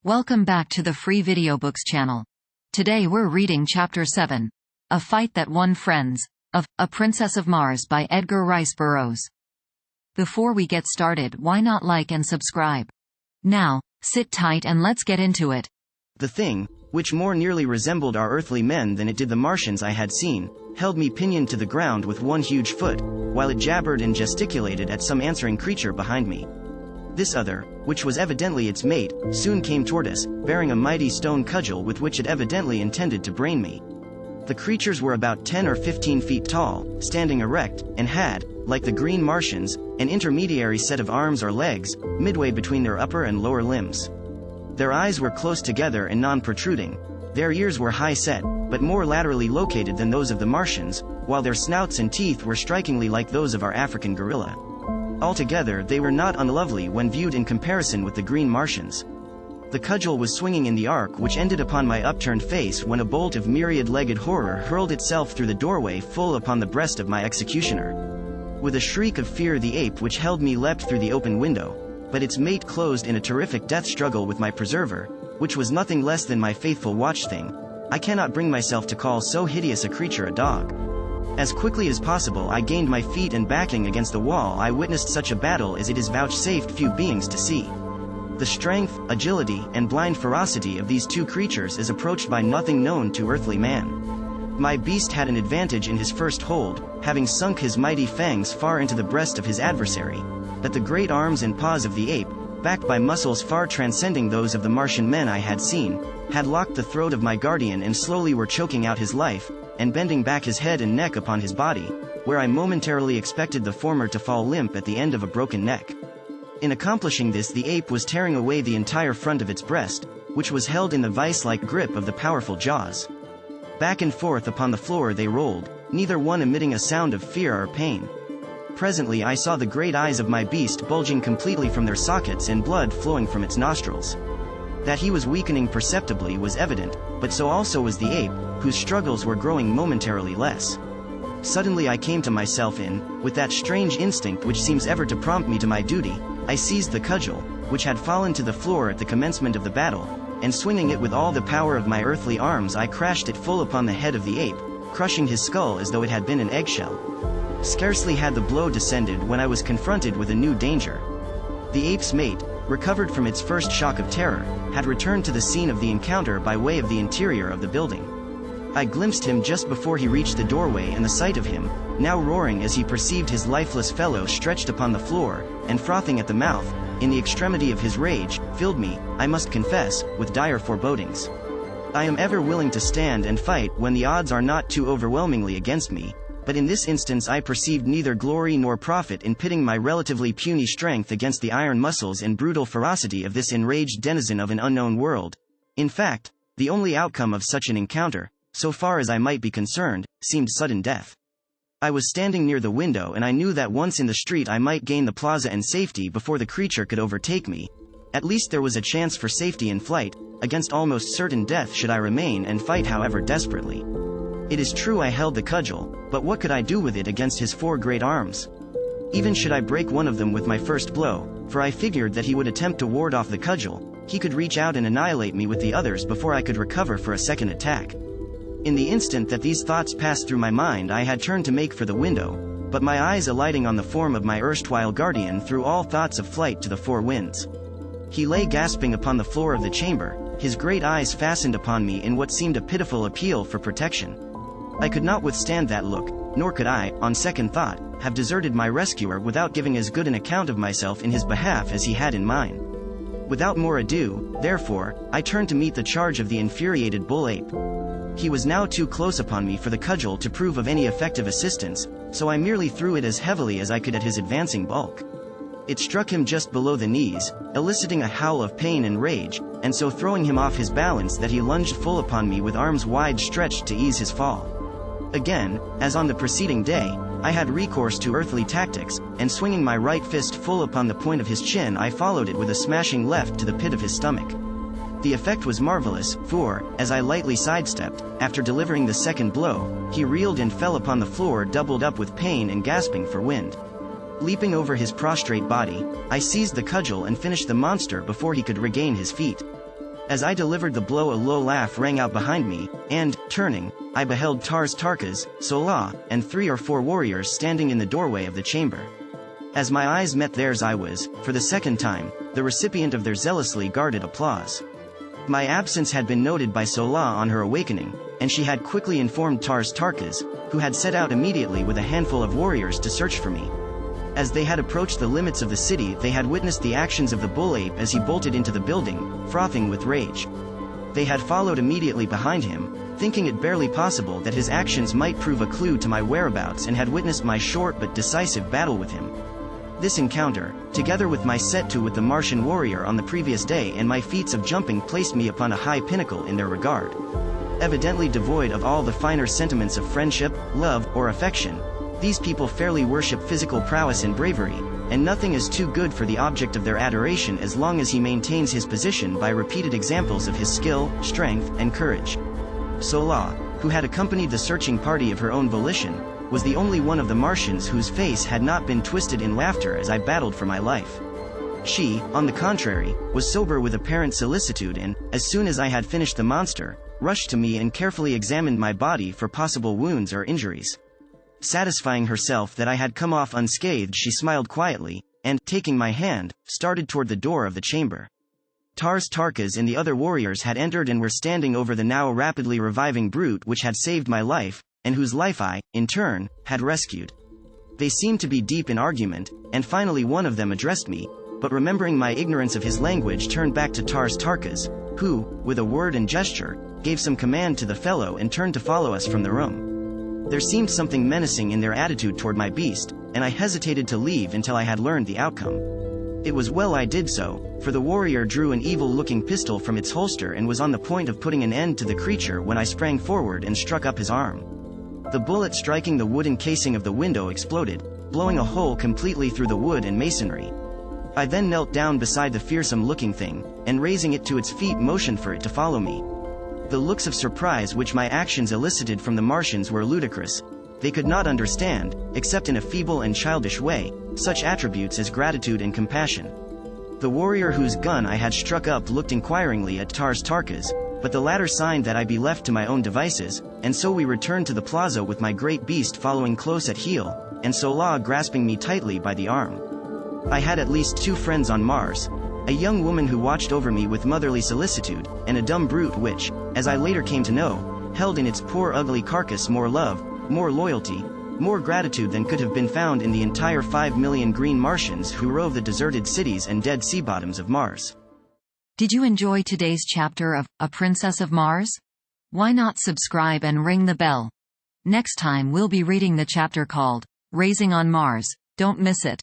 Welcome back to the Free Video Books channel. Today we're reading Chapter 7, A Fight That Won Friends, of A Princess of Mars by Edgar Rice Burroughs. Before we get started, why not like and subscribe? Now, sit tight and let's get into it. The thing, which more nearly resembled our earthly men than it did the Martians I had seen, held me pinioned to the ground with one huge foot, while it jabbered and gesticulated at some answering creature behind me. This other, which was evidently its mate, soon came toward us, bearing a mighty stone cudgel with which it evidently intended to brain me. The creatures were about 10 or 15 feet tall, standing erect, and had, like the green Martians, an intermediary set of arms or legs, midway between their upper and lower limbs. Their eyes were close together and non-protruding. Their ears were high-set, but more laterally located than those of the Martians, while their snouts and teeth were strikingly like those of our African gorilla. Altogether, they were not unlovely when viewed in comparison with the green Martians. The cudgel was swinging in the arc which ended upon my upturned face when a bolt of myriad-legged horror hurled itself through the doorway full upon the breast of my executioner. With a shriek of fear, the ape which held me leapt through the open window, but its mate closed in a terrific death struggle with my preserver, which was nothing less than my faithful watch-thing. I cannot bring myself to call so hideous a creature a dog. As quickly as possible I gained my feet, and backing against the wall I witnessed such a battle as it is vouchsafed few beings to see. The strength, agility, and blind ferocity of these two creatures is approached by nothing known to earthly man. My beast had an advantage in his first hold, having sunk his mighty fangs far into the breast of his adversary, but the great arms and paws of the ape, backed by muscles far transcending those of the Martian men I had seen, had locked the throat of my guardian and slowly were choking out his life, and bending back his head and neck upon his body, where I momentarily expected the former to fall limp at the end of a broken neck. In accomplishing this, the ape was tearing away the entire front of its breast, which was held in the vice-like grip of the powerful jaws. Back and forth upon the floor they rolled, neither one emitting a sound of fear or pain. Presently I saw the great eyes of my beast bulging completely from their sockets and blood flowing from its nostrils. That he was weakening perceptibly was evident, but so also was the ape, whose struggles were growing momentarily less. Suddenly I came to myself and, with that strange instinct which seems ever to prompt me to my duty, I seized the cudgel, which had fallen to the floor at the commencement of the battle, and swinging it with all the power of my earthly arms I crashed it full upon the head of the ape, crushing his skull as though it had been an eggshell. Scarcely had the blow descended when I was confronted with a new danger. The ape's mate, recovered from its first shock of terror, had returned to the scene of the encounter by way of the interior of the building. I glimpsed him just before he reached the doorway, and the sight of him, now roaring as he perceived his lifeless fellow stretched upon the floor, and frothing at the mouth, in the extremity of his rage, filled me, I must confess, with dire forebodings. I am ever willing to stand and fight when the odds are not too overwhelmingly against me, but in this instance I perceived neither glory nor profit in pitting my relatively puny strength against the iron muscles and brutal ferocity of this enraged denizen of an unknown world. In fact, the only outcome of such an encounter, so far as I might be concerned, seemed sudden death. I was standing near the window, and I knew that once in the street I might gain the plaza and safety before the creature could overtake me. At least there was a chance for safety in flight, against almost certain death should I remain and fight however desperately. It is true I held the cudgel, but what could I do with it against his four great arms? Even should I break one of them with my first blow, for I figured that he would attempt to ward off the cudgel, he could reach out and annihilate me with the others before I could recover for a second attack. In the instant that these thoughts passed through my mind I had turned to make for the window, but my eyes alighting on the form of my erstwhile guardian threw all thoughts of flight to the four winds. He lay gasping upon the floor of the chamber, his great eyes fastened upon me in what seemed a pitiful appeal for protection. I could not withstand that look, nor could I, on second thought, have deserted my rescuer without giving as good an account of myself in his behalf as he had in mine. Without more ado, therefore, I turned to meet the charge of the infuriated bull ape. He was now too close upon me for the cudgel to prove of any effective assistance, so I merely threw it as heavily as I could at his advancing bulk. It struck him just below the knees, eliciting a howl of pain and rage, and so throwing him off his balance that he lunged full upon me with arms wide stretched to ease his fall. Again, as on the preceding day, I had recourse to earthly tactics, and swinging my right fist full upon the point of his chin I followed it with a smashing left to the pit of his stomach. The effect was marvelous, for, as I lightly sidestepped, after delivering the second blow, he reeled and fell upon the floor doubled up with pain and gasping for wind. Leaping over his prostrate body, I seized the cudgel and finished the monster before he could regain his feet. As I delivered the blow, a low laugh rang out behind me, and, turning, I beheld Tarkas, Sola, and 3 or 4 warriors standing in the doorway of the chamber. As my eyes met theirs, I was, for the second time, the recipient of their zealously guarded applause. My absence had been noted by Sola on her awakening, and she had quickly informed Tarkas, who had set out immediately with a handful of warriors to search for me. As they had approached the limits of the city, they had witnessed the actions of the bull ape as he bolted into the building, frothing with rage. They had followed immediately behind him, thinking it barely possible that his actions might prove a clue to my whereabouts, and had witnessed my short but decisive battle with him. This encounter, together with my set-to with the Martian warrior on the previous day and my feats of jumping, placed me upon a high pinnacle in their regard. Evidently devoid of all the finer sentiments of friendship, love, or affection, these people fairly worship physical prowess and bravery, and nothing is too good for the object of their adoration as long as he maintains his position by repeated examples of his skill, strength, and courage. Sola, who had accompanied the searching party of her own volition, was the only one of the Martians whose face had not been twisted in laughter as I battled for my life. She, on the contrary, was sober with apparent solicitude and, as soon as I had finished the monster, rushed to me and carefully examined my body for possible wounds or injuries. Satisfying herself that I had come off unscathed, she smiled quietly, and, taking my hand, started toward the door of the chamber. Tarkas and the other warriors had entered and were standing over the now rapidly reviving brute which had saved my life, and whose life I, in turn, had rescued. They seemed to be deep in argument, and finally one of them addressed me, but remembering my ignorance of his language, turned back to Tarkas, who, with a word and gesture, gave some command to the fellow and turned to follow us from the room. There seemed something menacing in their attitude toward my beast, and I hesitated to leave until I had learned the outcome. It was well I did so, for the warrior drew an evil-looking pistol from its holster and was on the point of putting an end to the creature when I sprang forward and struck up his arm. The bullet, striking the wooden casing of the window, exploded, blowing a hole completely through the wood and masonry. I then knelt down beside the fearsome-looking thing, and raising it to its feet, motioned for it to follow me. The looks of surprise which my actions elicited from the Martians were ludicrous. They could not understand, except in a feeble and childish way, such attributes as gratitude and compassion. The warrior whose gun I had struck up looked inquiringly at Tarkas, but the latter signed that I be left to my own devices, and so we returned to the plaza with my great beast following close at heel, and Sola grasping me tightly by the arm. I had at least 2 friends on Mars, a young woman who watched over me with motherly solicitude, and a dumb brute which, as I later came to know, held in its poor ugly carcass more love, more loyalty, more gratitude than could have been found in the entire 5 million green Martians who rove the deserted cities and dead sea bottoms of Mars. Did you enjoy today's chapter of A Princess of Mars? Why not subscribe and ring the bell? Next time we'll be reading the chapter called Raising on Mars. Don't miss it.